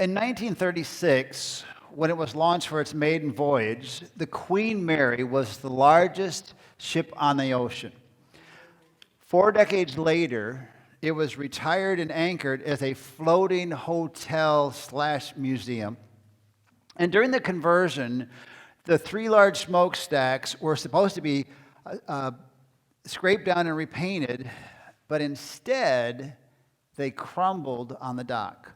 In 1936, when it was launched for its maiden voyage, the Queen Mary was the largest ship on the ocean. 4 decades later, it was retired and anchored as a floating hotel/museum. And during the conversion, the 3 large smokestacks were supposed to be scraped down and repainted, but instead, they crumbled on the dock.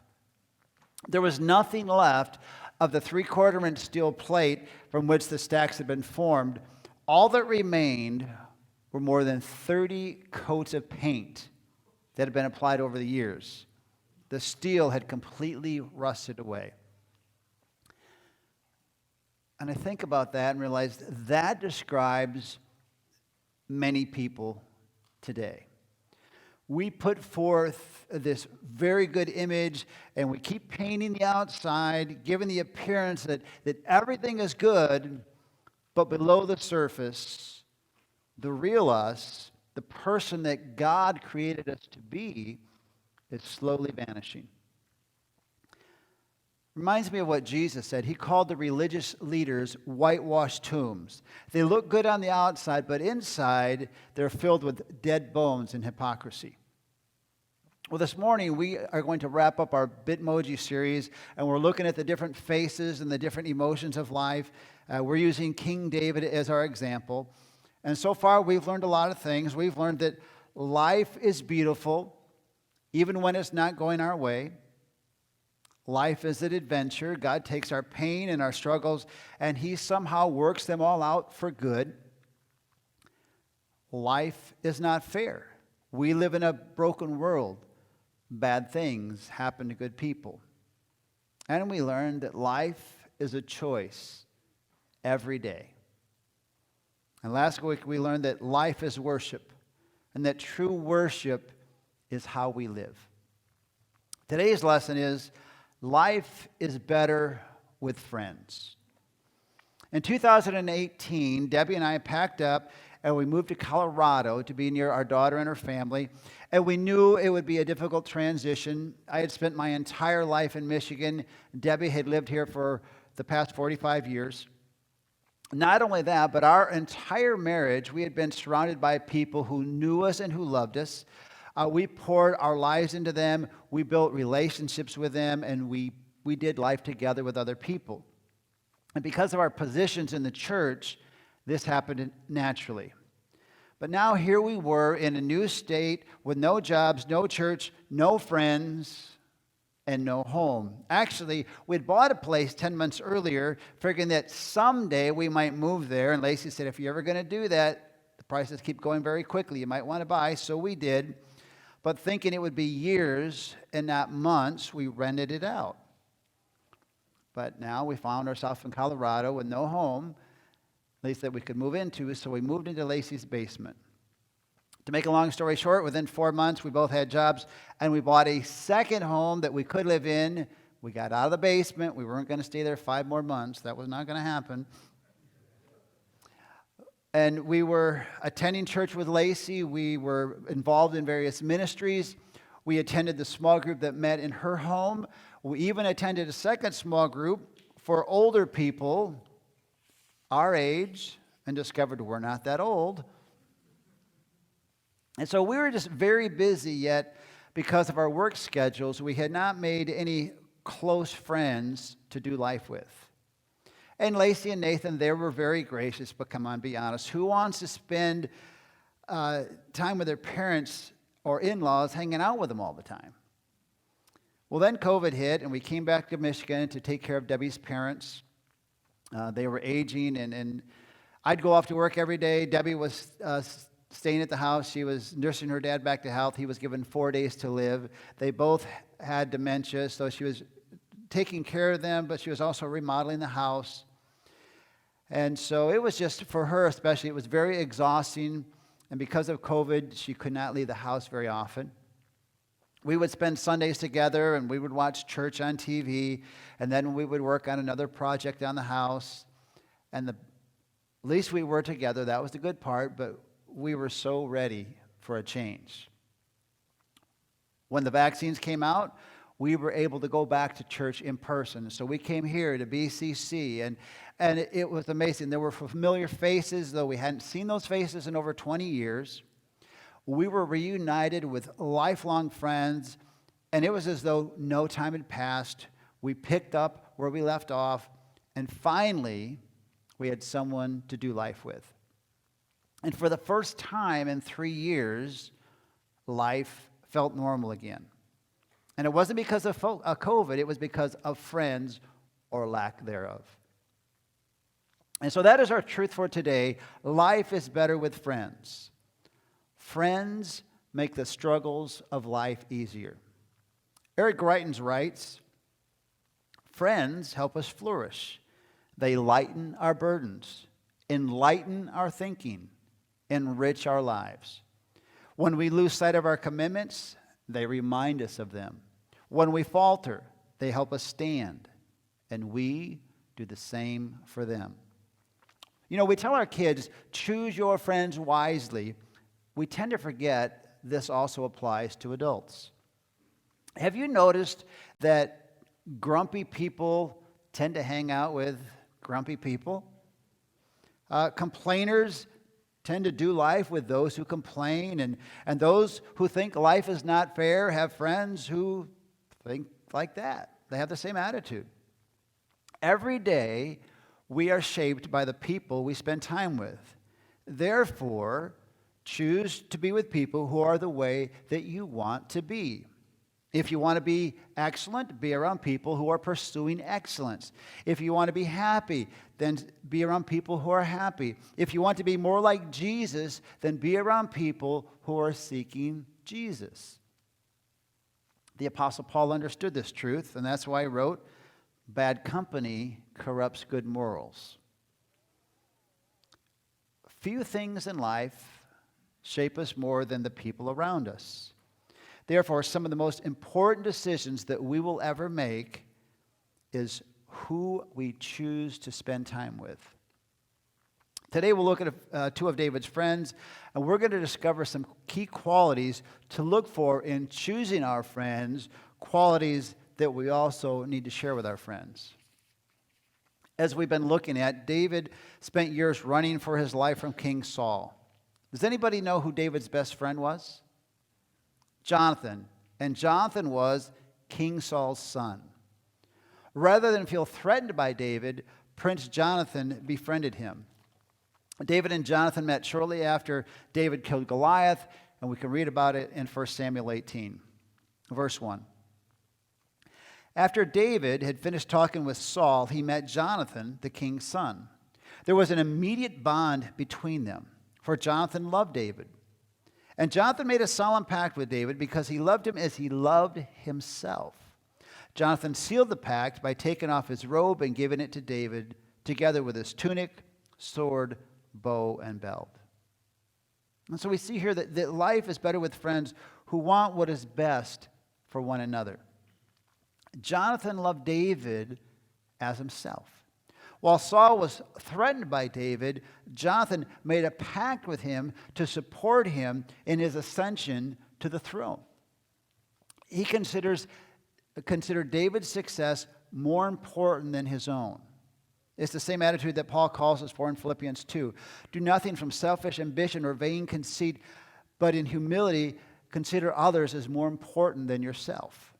There was nothing left of the 3/4-inch steel plate from which the stacks had been formed. All that remained were more than 30 coats of paint that had been applied over the years. The steel had completely rusted away. And I think about that and realize that describes many people today. We put forth this very good image, and we keep painting the outside, giving the appearance that everything is good, but below the surface, the real us, the person that God created us to be, is slowly vanishing. Reminds me of what Jesus said. He called the religious leaders whitewashed tombs. They look good on the outside, but inside they're filled with dead bones and hypocrisy. Well, this morning we are going to wrap up our Bitmoji series, and we're looking at the different faces and the different emotions of life. We're using King David as our example. And so far we've learned a lot of things. We've learned that life is beautiful, even when it's not going our way. Life is an adventure. God takes our pain and our struggles, and He somehow works them all out for good. Life is not fair. We live in a broken world. Bad things happen to good people. And we learn that life is a choice every day. And last week we learned that life is worship, and that true worship is how we live. Today's lesson is life is better with friends. In 2018, Debbie and I packed up and we moved to Colorado to be near our daughter and her family. And we knew it would be a difficult transition. I had spent my entire life in Michigan. Debbie had lived here for the past 45 years. Not only that, but our entire marriage, we had been surrounded by people who knew us and who loved us. We poured our lives into them. We built relationships with them, and we did life together with other people. And because of our positions in the church, this happened naturally. But now here we were in a new state with no jobs, no church, no friends, and no home. Actually, we'd bought a place 10 months earlier, figuring that someday we might move there. And Lacey said, if you're ever going to do that, the prices keep going very quickly. You might want to buy. So we did. But thinking it would be years and not months, we rented it out. But now we found ourselves in Colorado with no home, at least that we could move into, so we moved into Lacey's basement. To make a long story short, within 4 months, we both had jobs, and we bought a second home that we could live in. We got out of the basement. We weren't going to stay there 5 more months. That was not going to happen. And we were attending church with Lacey. We were involved in various ministries. We attended the small group that met in her home. We even attended a second small group for older people our age and discovered we're not that old. And so we were just very busy, yet because of our work schedules, we had not made any close friends to do life with. And Lacey and Nathan, they were very gracious, but come on, be honest. Who wants to spend time with their parents or in-laws hanging out with them all the time? Well, then COVID hit, and we came back to Michigan to take care of Debbie's parents. They were aging, and I'd go off to work every day. Debbie was staying at the house. She was nursing her dad back to health. He was given 4 days to live. They both had dementia, so she was taking care of them, but she was also remodeling the house. And so it was just, for her especially, it was very exhausting. And because of COVID, she could not leave the house very often. We would spend Sundays together, and we would watch church on TV, and then we would work on another project on the house. And at least we were together. That was the good part, but we were so ready for a change. When the vaccines came out, we were able to go back to church in person. So we came here to BCC, and it was amazing. There were familiar faces, though we hadn't seen those faces in over 20 years. We were reunited with lifelong friends, and it was as though no time had passed. We picked up where we left off, and finally, we had someone to do life with. And for the first time in 3 years, life felt normal again. And it wasn't because of COVID, it was because of friends or lack thereof. And so that is our truth for today. Life is better with friends. Friends make the struggles of life easier. Eric Greitens writes, friends help us flourish. They lighten our burdens, enlighten our thinking, enrich our lives. When we lose sight of our commitments, they remind us of them. When we falter, they help us stand, and we do the same for them. You know, we tell our kids, choose your friends wisely. We tend to forget this also applies to adults. Have you noticed that grumpy people tend to hang out with grumpy people? Complainers tend to do life with those who complain, and those who think life is not fair have friends who think like that. They have the same attitude. Every day, we are shaped by the people we spend time with. Therefore, choose to be with people who are the way that you want to be. If you want to be excellent, be around people who are pursuing excellence. If you want to be happy, then be around people who are happy. If you want to be more like Jesus, then be around people who are seeking Jesus. The Apostle Paul understood this truth, and that's why he wrote, bad company corrupts good morals. Few things in life shape us more than the people around us. Therefore, some of the most important decisions that we will ever make is who we choose to spend time with. Today we'll look at two of David's friends, and we're going to discover some key qualities to look for in choosing our friends, qualities that we also need to share with our friends. As we've been looking at, David spent years running for his life from King Saul. Does anybody know who David's best friend was? Jonathan. And Jonathan was King Saul's son. Rather than feel threatened by David, Prince Jonathan befriended him. David and Jonathan met shortly after David killed Goliath, and we can read about it in 1 Samuel 18, verse 1. After David had finished talking with Saul, he met Jonathan, the king's son. There was an immediate bond between them, for Jonathan loved David. And Jonathan made a solemn pact with David because he loved him as he loved himself. Jonathan sealed the pact by taking off his robe and giving it to David, together with his tunic, sword, bow, and belt. And so we see here that life is better with friends who want what is best for one another. Jonathan loved David as himself. While Saul was threatened by David, Jonathan made a pact with him to support him in his ascension to the throne. He considered David's success more important than his own. It's the same attitude that Paul calls us for in Philippians 2. Do nothing from selfish ambition or vain conceit, but in humility consider others as more important than yourself.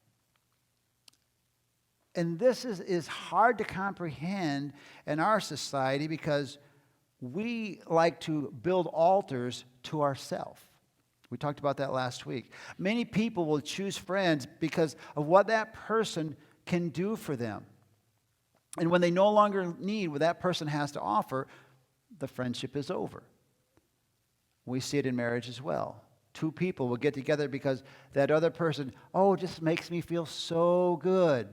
And this is hard to comprehend in our society because we like to build altars to ourselves. We talked about that last week. Many people will choose friends because of what that person can do for them. And when they no longer need what that person has to offer, the friendship is over. We see it in marriage as well. Two people will get together because that other person, just makes me feel so good.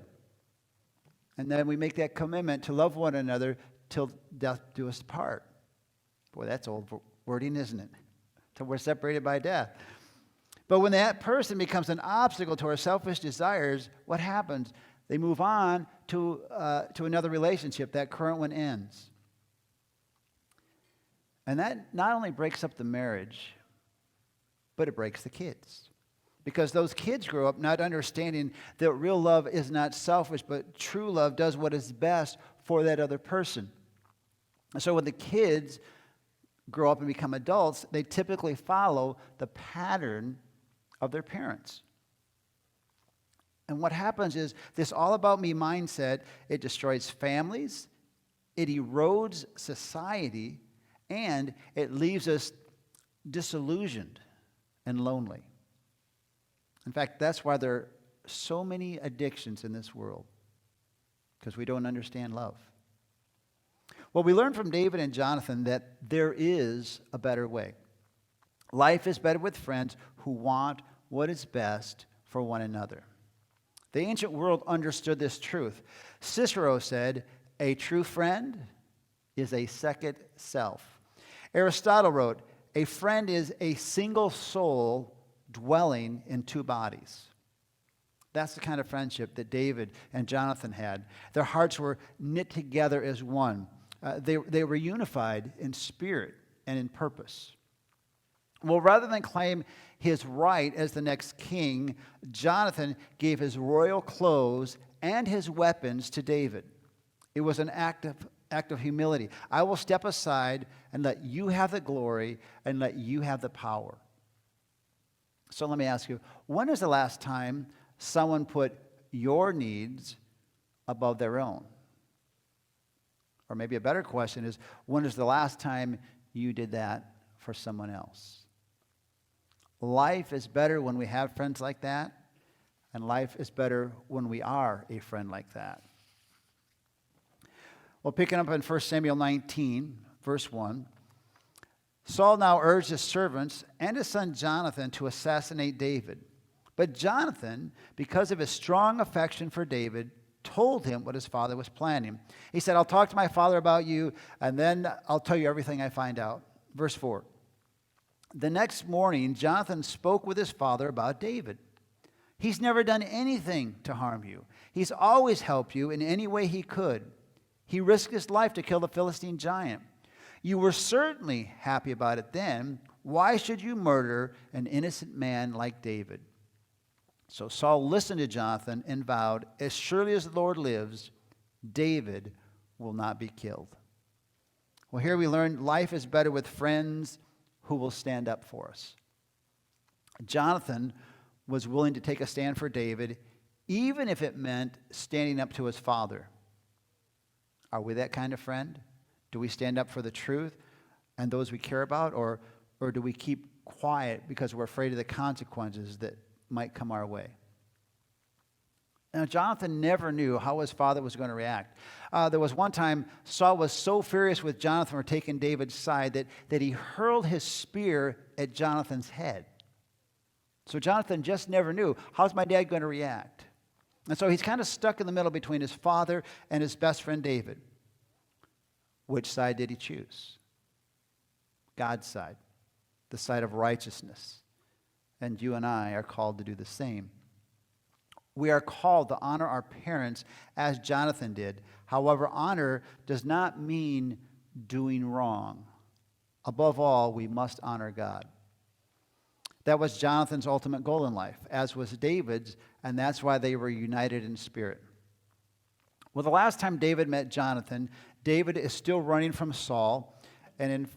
And then we make that commitment to love one another till death do us part. Boy, that's old wording, isn't it? Till we're separated by death. But when that person becomes an obstacle to our selfish desires, what happens? They move on to another relationship. That current one ends. And that not only breaks up the marriage, but it breaks the kids. because those kids grow up not understanding that real love is not selfish, but true love does what is best for that other person. And so when the kids grow up and become adults, they typically follow the pattern of their parents. And what happens is this all about me mindset, it destroys families, it erodes society, and it leaves us disillusioned and lonely. In fact, that's why there are so many addictions in this world, because we don't understand love. Well, we learned from David and Jonathan that there is a better way. Life is better with friends who want what is best for one another. The ancient world understood this truth. Cicero said, "A true friend is a second self." Aristotle wrote, "A friend is a single soul dwelling in two bodies." That's the kind of friendship that David and Jonathan had. Their hearts were knit together as one. They were unified in spirit and in purpose. Well, rather than claim his right as the next king, Jonathan gave his royal clothes and his weapons to David. It was an act of humility. I will step aside and let you have the glory and let you have the power. So let me ask you, when is the last time someone put your needs above their own? Or maybe a better question is, when is the last time you did that for someone else? Life is better when we have friends like that, and life is better when we are a friend like that. Well, picking up in 1 Samuel 19, verse 1, Saul now urged his servants and his son Jonathan to assassinate David. But Jonathan, because of his strong affection for David, told him what his father was planning. He said, "I'll talk to my father about you, and then I'll tell you everything I find out." Verse 4. The next morning, Jonathan spoke with his father about David. "He's never done anything to harm you. He's always helped you in any way he could. He risked his life to kill the Philistine giant. You were certainly happy about it then. Why should you murder an innocent man like David?" So Saul listened to Jonathan and vowed, "As surely as the Lord lives, David will not be killed." Well, here we learn life is better with friends who will stand up for us. Jonathan was willing to take a stand for David, even if it meant standing up to his father. Are we that kind of friend? Do we stand up for the truth and those we care about, or do we keep quiet because we're afraid of the consequences that might come our way? Now, Jonathan never knew how his father was going to react. There was one time Saul was so furious with Jonathan for taking David's side that he hurled his spear at Jonathan's head. So Jonathan just never knew, how's my dad going to react? And so he's kind of stuck in the middle between his father and his best friend David. Which side did he choose? God's side, the side of righteousness. And you and I are called to do the same. We are called to honor our parents as Jonathan did. However, honor does not mean doing wrong. Above all, we must honor God. That was Jonathan's ultimate goal in life, as was David's, and that's why they were united in spirit. Well, the last time David met Jonathan, David is still running from Saul, and in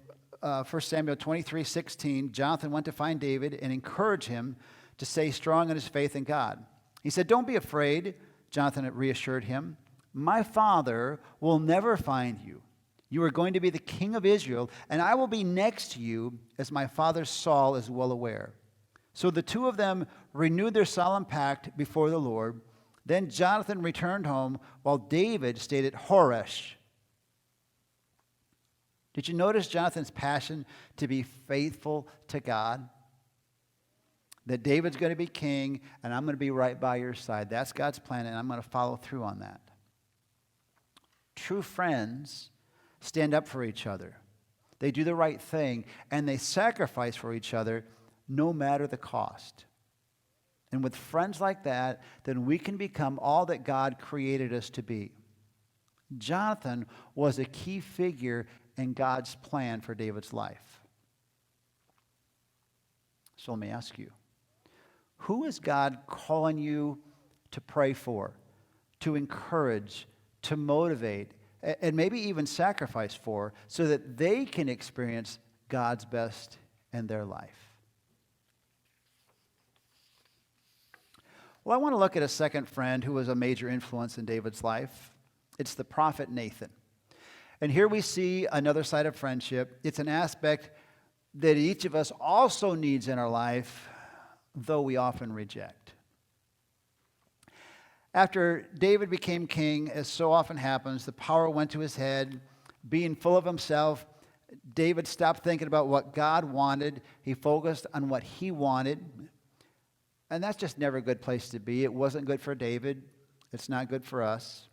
1 Samuel 23:16, Jonathan went to find David and encouraged him to stay strong in his faith in God. He said, "Don't be afraid," Jonathan reassured him. "My father will never find you. You are going to be the king of Israel, and I will be next to you, as my father Saul is well aware." So the two of them renewed their solemn pact before the Lord. Then Jonathan returned home while David stayed at Horesh. Did you notice Jonathan's passion to be faithful to God? That David's going to be king, and I'm going to be right by your side. That's God's plan, and I'm going to follow through on that. True friends stand up for each other. They do the right thing, and they sacrifice for each other no matter the cost. And with friends like that, then we can become all that God created us to be. Jonathan was a key figure in God's plan for David's life. So let me ask you, Who is God calling you to pray for, to encourage, to motivate, and maybe even sacrifice for, so that they can experience God's best in their life? Well, I want to look at a second friend who was a major influence in David's life. It's the prophet Nathan. And here we see another side of friendship. It's an aspect that each of us also needs in our life, though we often reject. After David became king, as so often happens, the power went to his head. Being full of himself, David stopped thinking about what God wanted. He focused on what he wanted. And that's just never a good place to be. It wasn't good for David. It's not good for us.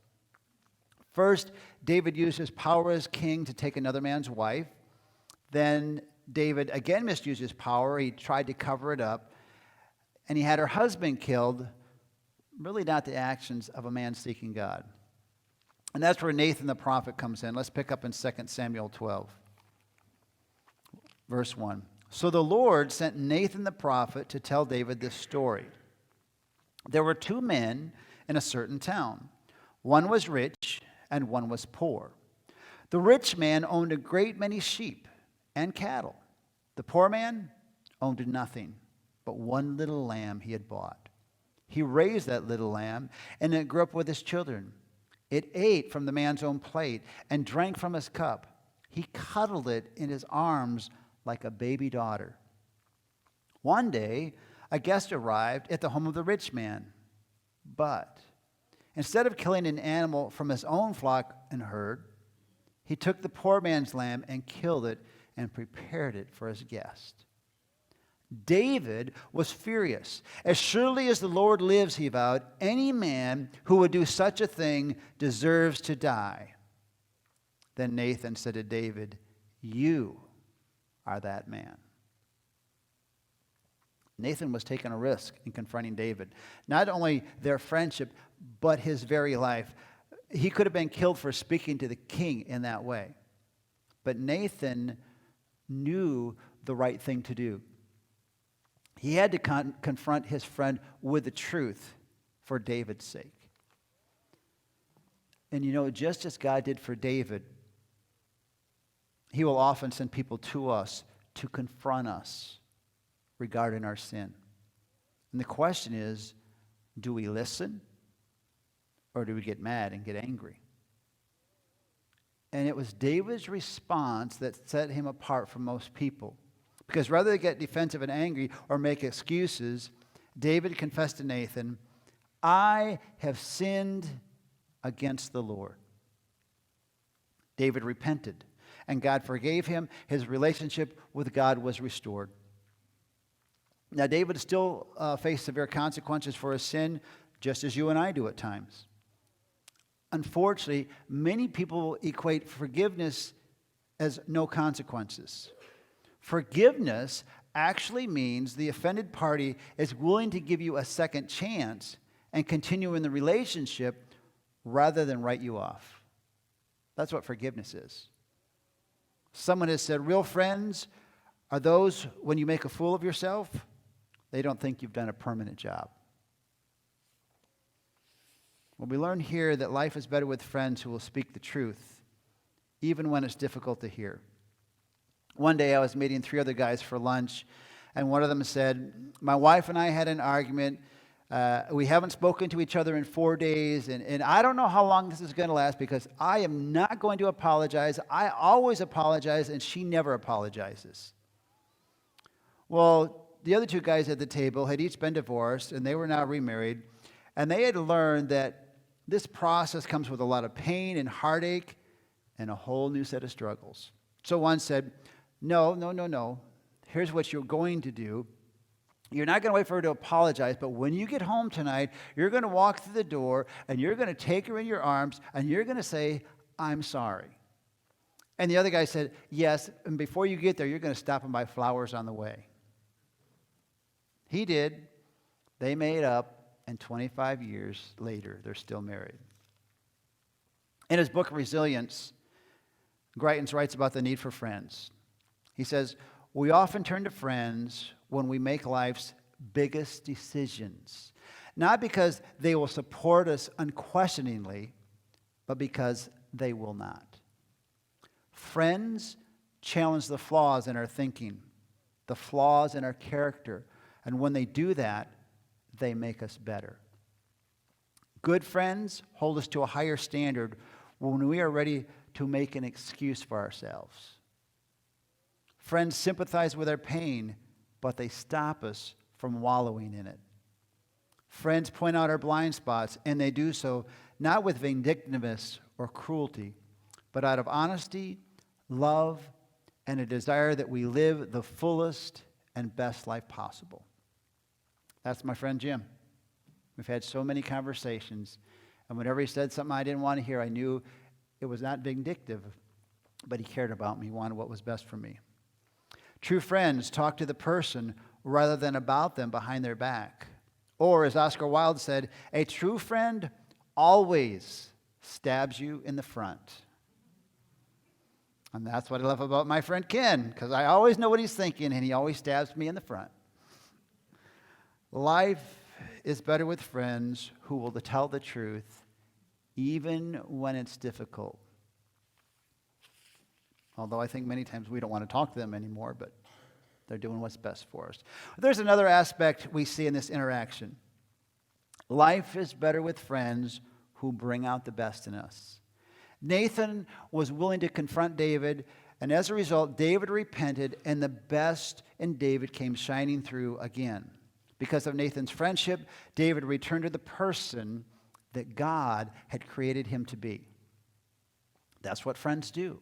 First, David used his power as king to take another man's wife. Then David again misused his power. He tried to cover it up. And he had her husband killed, really not the actions of a man seeking God. And that's where Nathan the prophet comes in. Let's pick up in 2 Samuel 12, verse 1. So the Lord sent Nathan the prophet to tell David this story. There were two men in a certain town. One was rich and one was poor. The rich man owned a great many sheep and cattle. The poor man owned nothing but one little lamb he had bought. He raised that little lamb, and it grew up with his children. It ate from the man's own plate and drank from his cup. He cuddled it in his arms like a baby daughter. One day, a guest arrived at the home of the rich man. But instead of killing an animal from his own flock and herd, he took the poor man's lamb and killed it and prepared it for his guest. David was furious. As surely as the Lord lives, he vowed, any man who would do such a thing deserves to die. Then Nathan said to David, you are that man. Nathan was taking a risk in confronting David. Not only their friendship, but his very life. He could have been killed for speaking to the king in that way. But Nathan knew the right thing to do. He had to confront his friend with the truth for David's sake. And you know, just as God did for David, he will often send people to us to confront us regarding our sin. And the question is, do we listen or do we get mad and get angry? And it was David's response that set him apart from most people. Because rather than get defensive and angry or make excuses, David confessed to Nathan, I have sinned against the Lord. David repented, and God forgave him. His relationship with God was restored. Now, David still faced severe consequences for his sin, just as you and I do at times. Unfortunately, many people equate forgiveness as no consequences. Forgiveness actually means the offended party is willing to give you a second chance and continue in the relationship rather than write you off. That's what forgiveness is. Someone has said, real friends are those when you make a fool of yourself, they don't think you've done a permanent job. Well, we learn here that life is better with friends who will speak the truth, even when it's difficult to hear. One day I was meeting 3 other guys for lunch, and one of them said, my wife and I had an argument. We haven't spoken to each other in 4 days, and I don't know how long this is going to last because I am not going to apologize. I always apologize, and she never apologizes. Well, the other 2 guys at the table had each been divorced, and they were now remarried, and they had learned that this process comes with a lot of pain and heartache and a whole new set of struggles. So one said, No. Here's what you're going to do. You're not going to wait for her to apologize, but when you get home tonight, you're going to walk through the door, and you're going to take her in your arms, and you're going to say, I'm sorry. And the other guy said, yes, and before you get there, you're going to stop and buy flowers on the way. He did. They made up, and 25 years later, they're still married. In his book, Resilience, Greitens writes about the need for friends. He says, we often turn to friends when we make life's biggest decisions. Not because they will support us unquestioningly, but because they will not. Friends challenge the flaws in our thinking, the flaws in our character. And when they do that, they make us better. Good friends hold us to a higher standard when we are ready to make an excuse for ourselves. Friends sympathize with our pain, but they stop us from wallowing in it. Friends point out our blind spots, and they do so not with vindictiveness or cruelty, but out of honesty, love, and a desire that we live the fullest and best life possible. That's my friend Jim. We've had so many conversations, and whenever he said something I didn't want to hear, I knew it was not vindictive, but he cared about me, he wanted what was best for me. True friends talk to the person rather than about them behind their back. Or, as Oscar Wilde said, a true friend always stabs you in the front. And that's what I love about my friend Ken, because I always know what he's thinking, and he always stabs me in the front. Life is better with friends who will tell the truth, even when it's difficult. Although I think many times we don't want to talk to them anymore, but they're doing what's best for us. There's another aspect we see in this interaction. Life is better with friends who bring out the best in us. Nathan was willing to confront David, and as a result, David repented, and the best in David came shining through again. Because of Nathan's friendship, David returned to the person that God had created him to be. That's what friends do.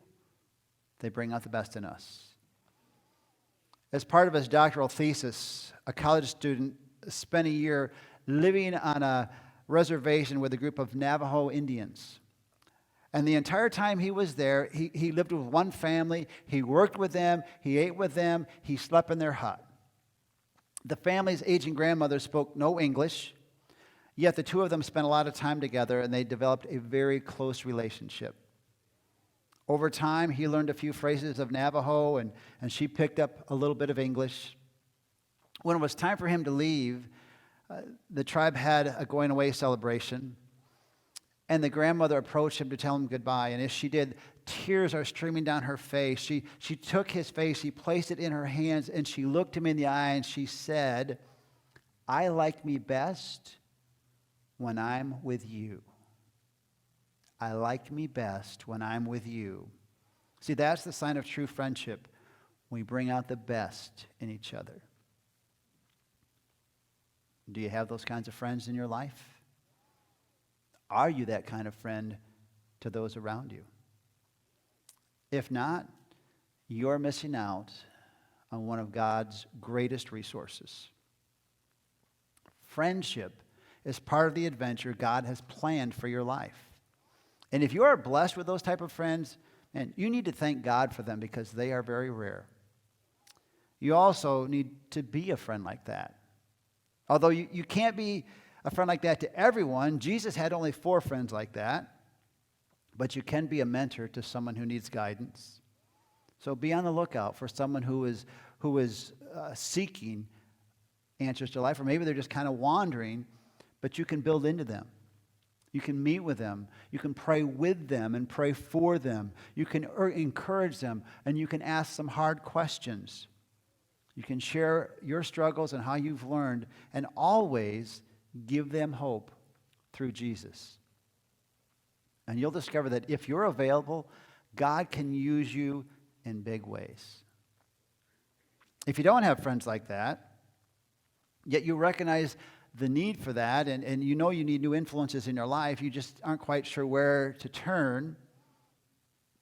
They bring out the best in us. As part of his doctoral thesis, a college student spent a year living on a reservation with a group of Navajo Indians. And the entire time he was there, he lived with one family, he worked with them, he ate with them, he slept in their hut. The family's aging grandmother spoke no English, yet the two of them spent a lot of time together, and they developed a very close relationship. Over time, he learned a few phrases of Navajo, and she picked up a little bit of English. When it was time for him to leave, the tribe had a going-away celebration, and the grandmother approached him to tell him goodbye. And as she did, tears are streaming down her face. She took his face, she placed it in her hands, and she looked him in the eye, and she said, "I like me best when I'm with you. I like me best when I'm with you." See, that's the sign of true friendship. We bring out the best in each other. Do you have those kinds of friends in your life? Are you that kind of friend to those around you? If not, you're missing out on one of God's greatest resources. Friendship is part of the adventure God has planned for your life. And if you are blessed with those type of friends, man, you need to thank God for them because they are very rare. You also need to be a friend like that. Although you can't be a friend like that to everyone. Jesus had only 4 friends like that. But you can be a mentor to someone who needs guidance. So be on the lookout for someone who is seeking answers to life, or maybe they're just kind of wandering, but you can build into them. You can meet with them. You can pray with them and pray for them. You can encourage them, and you can ask some hard questions. You can share your struggles and how you've learned, and always give them hope through Jesus. And you'll discover that if you're available, God can use you in big ways. If you don't have friends like that, yet you recognize the need for that, and you know you need new influences in your life, you just aren't quite sure where to turn,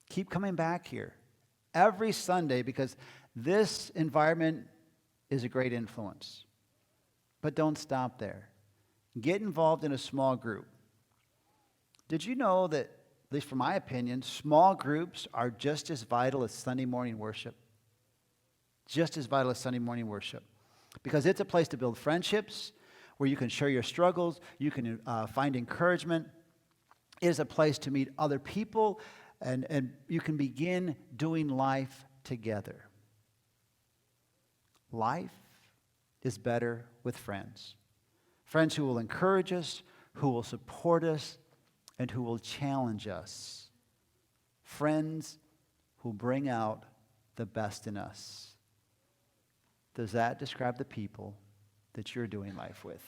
keep coming back here every Sunday, because this environment is a great influence. But don't stop there. Get involved in a small group. Did you know that, at least from my opinion, small groups are just as vital as Sunday morning worship? Just as vital as Sunday morning worship. Because it's a place to build friendships, where you can share your struggles, you can find encouragement. It is a place to meet other people, and you can begin doing life together. Life is better with friends. Friends who will encourage us, who will support us, and who will challenge us. Friends who bring out the best in us. Does that describe the people that you're doing life with?